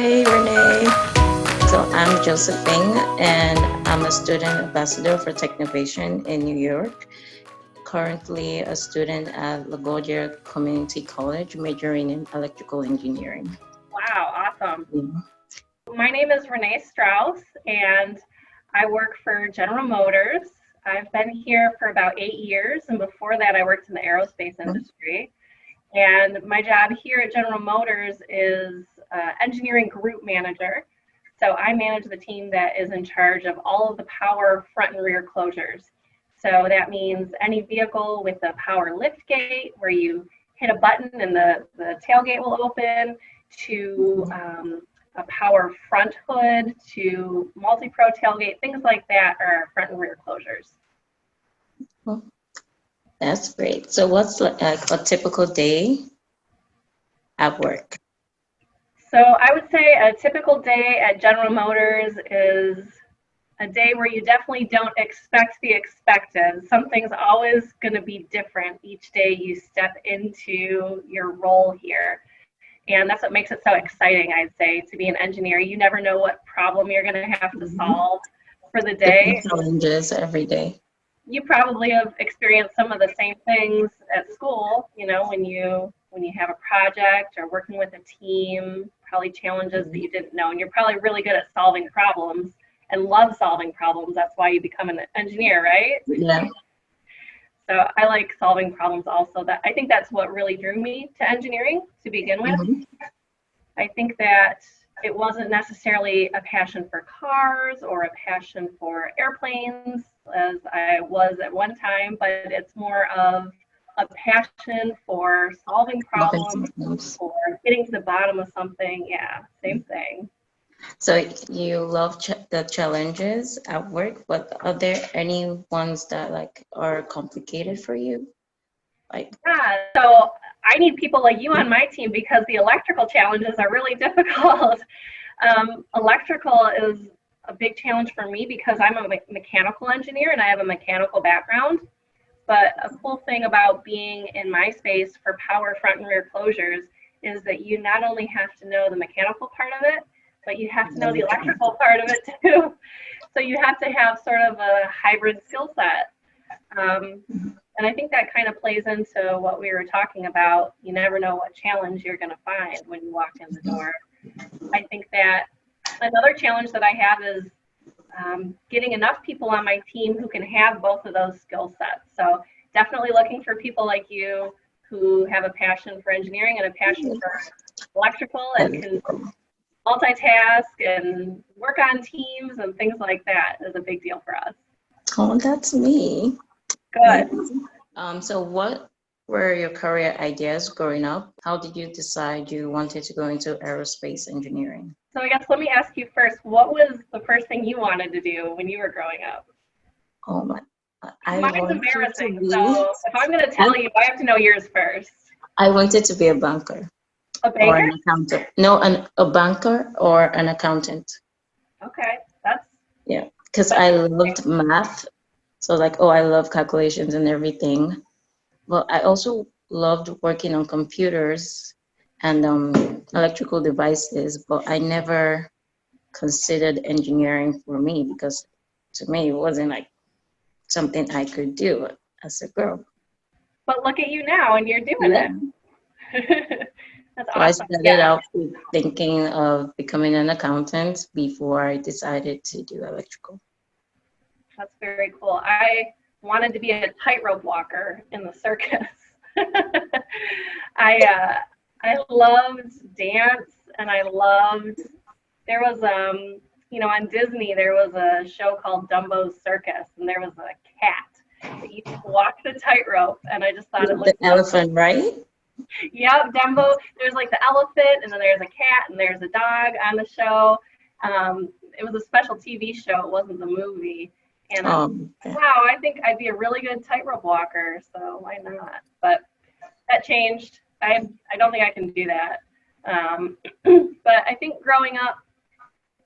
Hi, Renee. So I'm Josephine, and I'm a student ambassador for Technovation in New York. Currently a student at Laguardia Community College, majoring in electrical engineering. Wow, awesome. Yeah. My name is Rene Strauss, and I work for General Motors. I've been here for about 8 years, and before that, I worked in the aerospace industry. And my job here at General Motors is engineering group manager. So I manage the team that is in charge of all of the power front and rear closures. So that means any vehicle with a power lift gate where you hit a button and the tailgate will open, to a power front hood, to multi-pro tailgate, things like that are front and rear closures. Well, that's great. So what's like a typical day at work? So I would say a typical day at General Motors is a day where you definitely don't expect the expected. Something's always going to be different each day you step into your role here. And that's what makes it so exciting, I'd say, to be an engineer. You never know what problem you're going to have to solve for the day. Different challenges every day. You probably have experienced some of the same things at school, you know, when you have a project or working with a team, probably challenges that you didn't know. And you're probably really good at solving problems and love solving problems. That's why you become an engineer, right? Yeah. So I like solving problems also. I think that's what really drew me to engineering to begin with. I think that it wasn't necessarily a passion for cars or a passion for airplanes, as I was at one time, but it's more of a passion for solving problems or getting to the bottom of something. Yeah, same thing. So you love the challenges at work, but are there any ones that like are complicated for you? Like, yeah, so I need people like you on my team because the electrical challenges are really difficult. Electrical is a big challenge for me because I'm a mechanical engineer and I have a mechanical background. But a cool thing about being in my space for power front and rear closures is that you not only have to know the mechanical part of it, but you have to know the electrical part of it too. So you have to have sort of a hybrid skill set. And I think that kind of plays into what we were talking about. You never know what challenge you're going to find when you walk in the door. I think that another challenge that I have is getting enough people on my team who can have both of those skill sets. So definitely looking for people like you who have a passion for engineering and a passion for electrical and can multitask and work on teams and things like that is a big deal for us. oh, that's me. Good. So what were your career ideas growing up? How did you decide you wanted to go into aerospace engineering? So I guess let me ask you first, what was the first thing you wanted to do when you were growing up? Oh my, Mine's embarrassing, so if I'm going to tell you, I have to know yours first. I wanted to be a banker. A banker? Or an accountant. No, a banker or an accountant. Okay, that's... Yeah, because I loved math. So like, oh, I love calculations and everything. Well, I also loved working on computers and electrical devices, but I never considered engineering for me because to me it wasn't like something I could do as a girl. But look at you now, and you're doing it. That's awesome. So I started out with thinking of becoming an accountant before I decided to do electrical. That's very cool. I wanted to be a tightrope walker in the circus. I loved dance, and I loved, there was, you know, on Disney, there was a show called Dumbo's Circus, and there was a cat that used to walk the tightrope, and I just thought it looked... The elephant, right? Yep, Dumbo. There's like the elephant, and then there's a cat, and there's a dog on the show. It was a special TV show. It wasn't the movie. And wow, I think I'd be a really good tightrope walker. So why not? But that changed. I don't think I can do that. But I think growing up,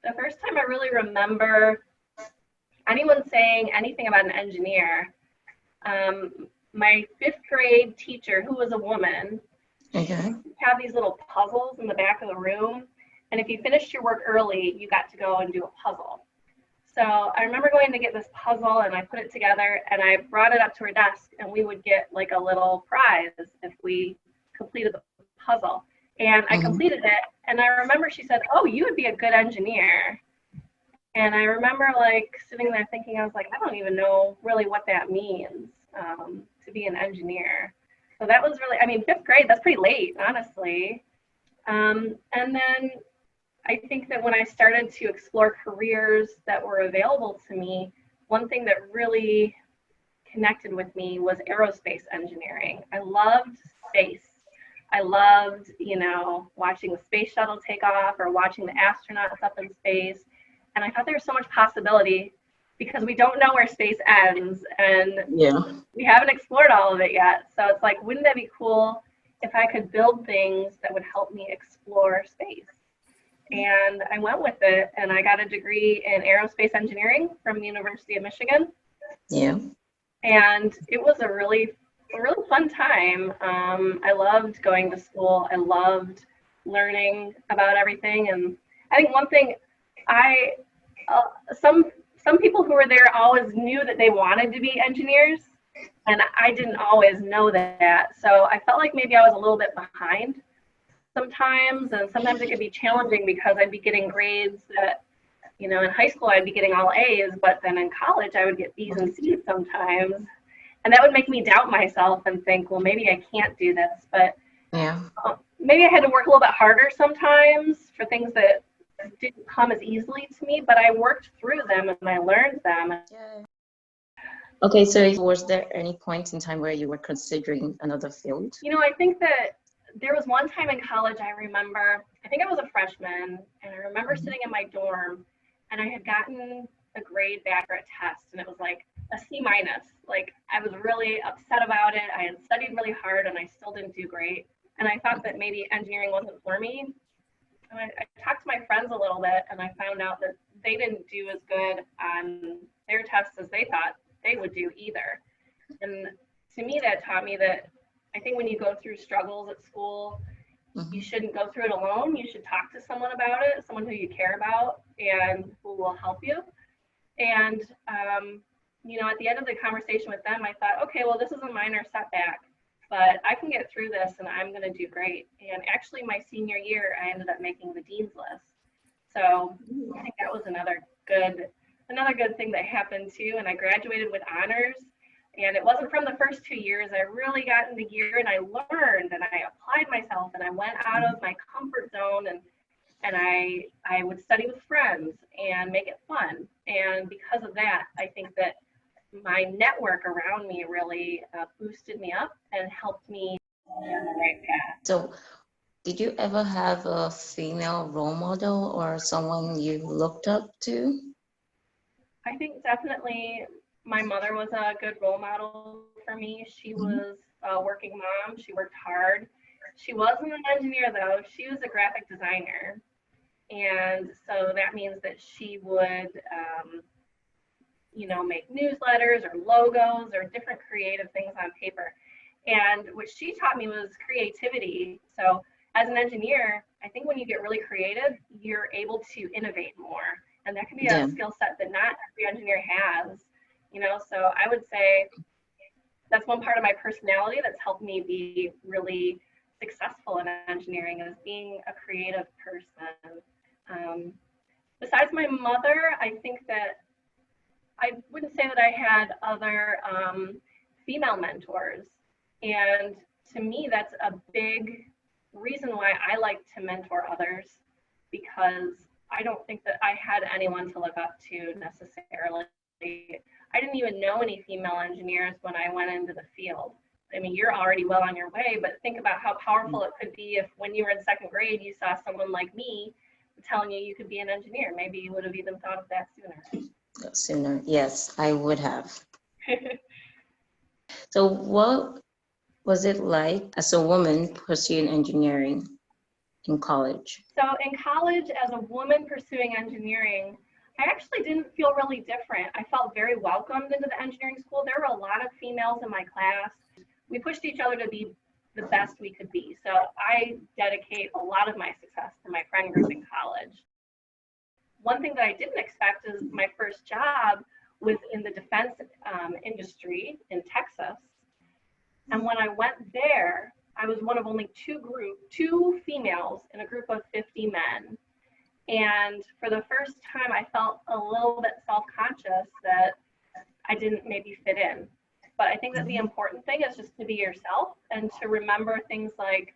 the first time I really remember anyone saying anything about an engineer, my 5th grade teacher, who was a woman, okay, had these little puzzles in the back of the room, And if you finished your work early, you got to go and do a puzzle. So I remember going to get this puzzle, and I put it together and I brought it up to her desk, and we would get like a little prize if we completed the puzzle. And I completed it, and I remember she said, "Oh, you would be a good engineer." And I remember like sitting there thinking, I was like, I don't even know really what that means, to be an engineer. So that was really, I mean, 5th grade, that's pretty late, honestly. And then I think that when I started to explore careers that were available to me, one thing that really connected with me was aerospace engineering. I loved space. I loved, you know, watching the space shuttle take off or watching the astronauts up in space. And I thought there was so much possibility because we don't know where space ends and we haven't explored all of it yet. So it's like, wouldn't that be cool if I could build things that would help me explore space? And I went with it, and I got a degree in aerospace engineering from the University of Michigan. Yeah. And it was a really fun time. I loved going to school. I loved learning about everything. And I think one thing some people who were there always knew that they wanted to be engineers, and I didn't always know that. So I felt like maybe I was a little bit behind sometimes, and sometimes it could be challenging because I'd be getting grades that, you know, in high school I'd be getting all A's, but then in college I would get B's and C's sometimes. And that would make me doubt myself and think, well, maybe I can't do this. But maybe I had to work a little bit harder sometimes for things that didn't come as easily to me, but I worked through them and I learned them. Okay, so was there any point in time where you were considering another field? You know, I think that there was one time in college I remember, I think I was a freshman, and I remember sitting in my dorm, and I had gotten a grade back for a test, and it was like a C-. Like, I was really upset about it. I had studied really hard, and I still didn't do great. And I thought that maybe engineering wasn't for me. And I talked to my friends a little bit, and I found out that they didn't do as good on their tests as they thought they would do either. And to me, that taught me that I think when you go through struggles at school, you shouldn't go through it alone. You should talk to someone about it, someone who you care about and who will help you. And, you know, at the end of the conversation with them, I thought, okay, well, this is a minor setback, but I can get through this and I'm going to do great. And actually, my senior year, I ended up making the dean's list. So I think that was another good thing that happened too. And I graduated with honors. And it wasn't from the first 2 years. I really got into gear, and I learned, and I applied myself, and I went out of my comfort zone, and I would study with friends and make it fun. And because of that, I think that my network around me really boosted me up and helped me on the right path. So did you ever have a female role model or someone you looked up to? I think definitely my mother was a good role model for me. She was a working mom. She worked hard. She wasn't an engineer, though. She was a graphic designer. And so that means that she would, you know, make newsletters or logos or different creative things on paper. And what she taught me was creativity. So as an engineer, I think when you get really creative, you're able to innovate more. And that can be a skill set that not every engineer has. You know, so I would say that's one part of my personality that's helped me be really successful in engineering, is being a creative person. Besides my mother, I think that I wouldn't say that I had other female mentors. And to me, that's a big reason why I like to mentor others, because I don't think that I had anyone to look up to necessarily. I didn't even know any female engineers when I went into the field. I mean, you're already well on your way, but think about how powerful it could be if when you were in 2nd grade, you saw someone like me telling you could be an engineer. Maybe you would have even thought of that sooner. Sooner, yes, I would have. So what was it like as a woman pursuing engineering in college? So in college, as a woman pursuing engineering, I actually didn't feel really different. I felt very welcomed into the engineering school. There were a lot of females in my class. We pushed each other to be the best we could be. So I dedicate a lot of my success to my friend group in college. One thing that I didn't expect is my first job was in the defense industry in Texas. And when I went there, I was one of only two females in a group of 50 men. And for the first time, I felt a little bit self-conscious that I didn't maybe fit in. But I think that the important thing is just to be yourself and to remember things like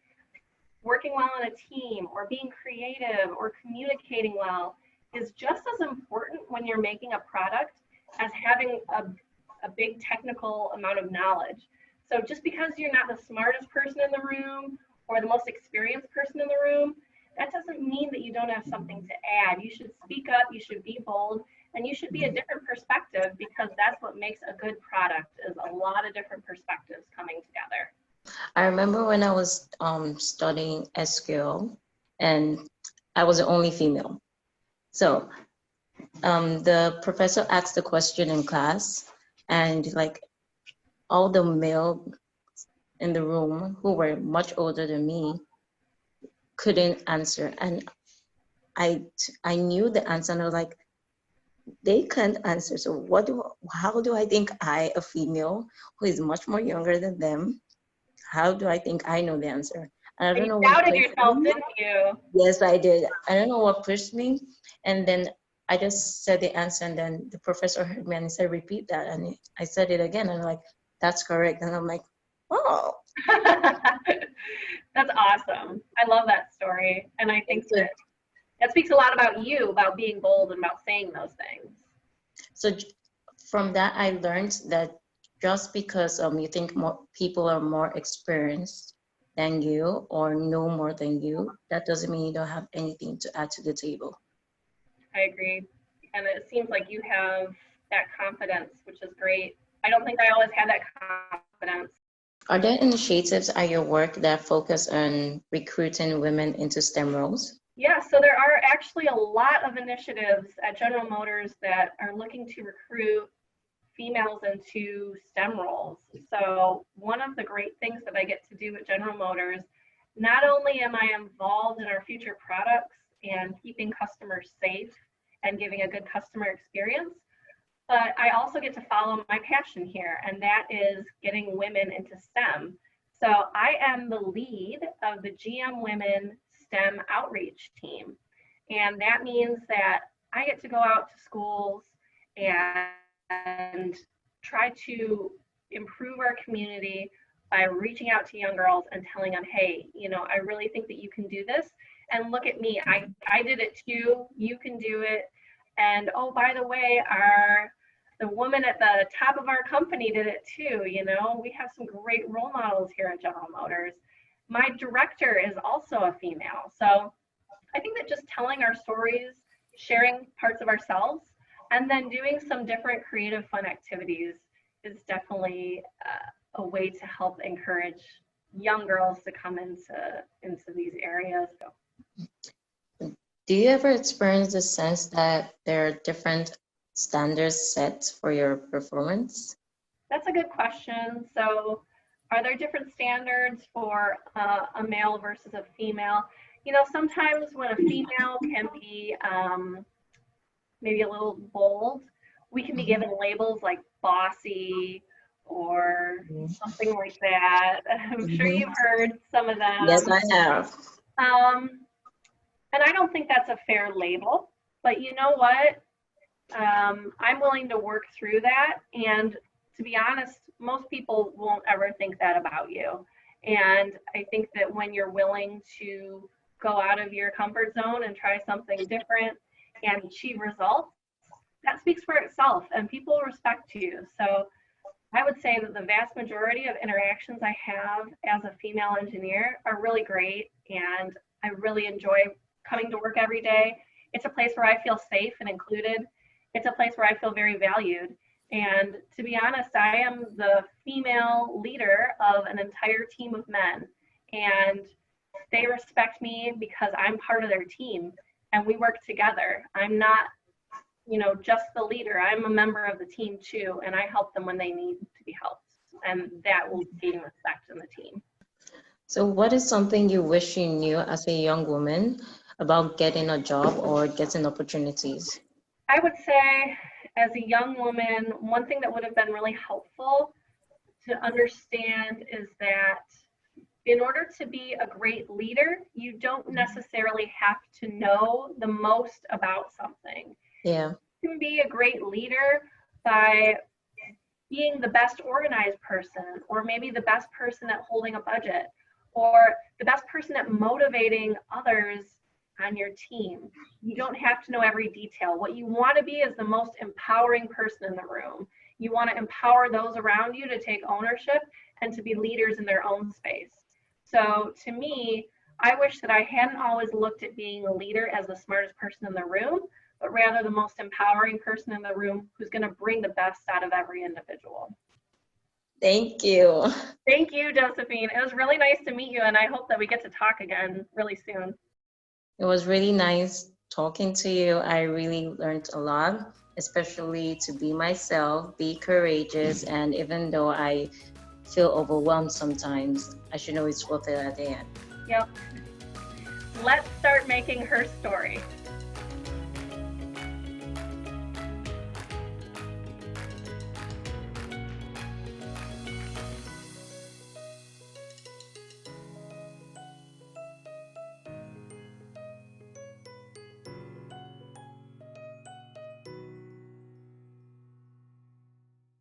working well in a team or being creative or communicating well is just as important when you're making a product as having a big technical amount of knowledge. So just because you're not the smartest person in the room or the most experienced person in the room, that doesn't mean that you don't have something to add. You should speak up, you should be bold, and you should be a different perspective, because that's what makes a good product, is a lot of different perspectives coming together. I remember when I was studying SQL, and I was the only female. So the professor asked the question in class, and like all the male in the room who were much older than me couldn't answer. And I knew the answer, and I was like, they can't answer. So how do I think I, a female who is much more younger than them, how do I think I know the answer? And I don't know what doubted yourself, didn't you? Yes, I did. I don't know what pushed me. And then I just said the answer, and then the professor heard me and he said, repeat that. And I said it again, and I'm like, that's correct. And I'm like, oh. That's awesome. I love that story. And I think that speaks a lot about you, about being bold and about saying those things. So from that, I learned that just because you think more people are more experienced than you or know more than you, that doesn't mean you don't have anything to add to the table. I agree. And it seems like you have that confidence, which is great. I don't think I always had that confidence. Are there initiatives at your work that focus on recruiting women into STEM roles? Yeah, so there are actually a lot of initiatives at General Motors that are looking to recruit females into STEM roles. So one of the great things that I get to do at General Motors, not only am I involved in our future products and keeping customers safe and giving a good customer experience, but I also get to follow my passion here, and that is getting women into STEM. So I am the lead of the GM Women STEM outreach team. And that means that I get to go out to schools and try to improve our community by reaching out to young girls and telling them, hey, you know, I really think that you can do this. And look at me, I did it too, you can do it. And oh, by the way, the woman at the top of our company did it too. You know, we have some great role models here at General Motors. My director is also a female. So I think that just telling our stories, sharing parts of ourselves, and then doing some different creative fun activities is definitely a way to help encourage young girls to come into these areas. Do you ever experience the sense that there are different standards set for your performance? That's a good question. So are there different standards for a male versus a female? You know, sometimes when a female can be maybe a little bold, we can be given labels like bossy or something like that. I'm sure you've heard some of them. Yes, I have. And I don't think that's a fair label, but you know what? I'm willing to work through that. And to be honest, most people won't ever think that about you. And I think that when you're willing to go out of your comfort zone and try something different and achieve results, that speaks for itself and people respect you. So I would say that the vast majority of interactions I have as a female engineer are really great, and I really enjoy coming to work every day. It's a place where I feel safe and included. It's a place where I feel very valued. And to be honest, I am the female leader of an entire team of men, and they respect me because I'm part of their team and we work together. I'm not, you know, just the leader. I'm a member of the team too, and I help them when they need to be helped, and that will gain respect in the team. So what is something you wish you knew as a young woman about getting a job or getting opportunities? I would say, as a young woman, one thing that would have been really helpful to understand is that in order to be a great leader, you don't necessarily have to know the most about something. Yeah. You can be a great leader by being the best organized person, or maybe the best person at holding a budget, or the best person at motivating others on your team. You don't have to know every detail. What you want to be is the most empowering person in the room. You want to empower those around you to take ownership and to be leaders in their own space. So to me, I wish that I hadn't always looked at being a leader as the smartest person in the room, but rather the most empowering person in the room who's going to bring the best out of every individual. Thank you. Thank you, Josephine. It was really nice to meet you, and I hope that we get to talk again really soon. It was really nice talking to you. I really learned a lot, especially to be myself, be courageous, and even though I feel overwhelmed sometimes, I should know it's worth it at the end. Yep. Let's start making her story.